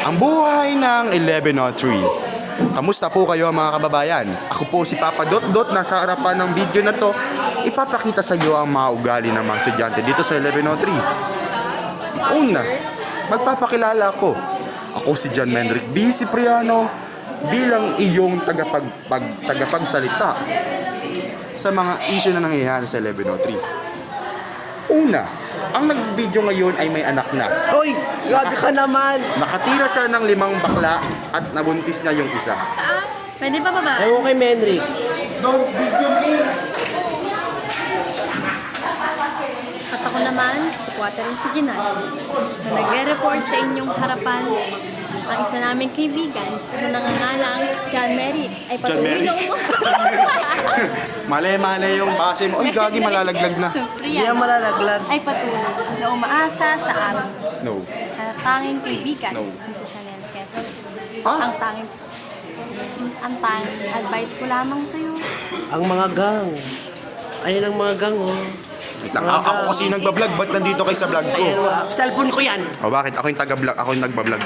Ang buhay ng 1103. Kamusta po kayo mga kababayan? Ako po si Papa Dot Dot. Nasa harapan ng video na to, ipapakita sa iyo ang mga ugali ng mga estudyante dito sa 1103. Una, magpapakilala ko. Ako si John Menric B. Cipriano bilang iyong tagapagsalita sa mga issue na nangyayari sa 1103. Una, ang nag-video ngayon ay may anak na. Hoy, grabe ka naman. Nakatira siya ng 5 bakla at nabuntis niya yung isa. Saan? Pwede pa baba? Ewan kay Menric. Don't video me! At ako naman, si Catherine Figinal, na nagre-report sa inyong harapan ang isa naming kaibigan na nangangalang John Merrick ay John patuloy Merrick? na Mali-mali yung base mo. Uy, gagi, malalaglag na. Hindi yan malalaglag. Ay patuloy na umaasa sa amin. No. Tanging kaibigan No. ni si Chanel Quezon. Ah? Ang tanging advice ko lamang sa iyo. Ang mga gang. Ayun ang mga gang, oh. Wait lang, ako kasi yung nagbablog. Ba't nandito kayo sa vlog ko? Ayun, cellphone ko yan. O bakit? Ako yung taga-vlog. Ako yung nagbablog.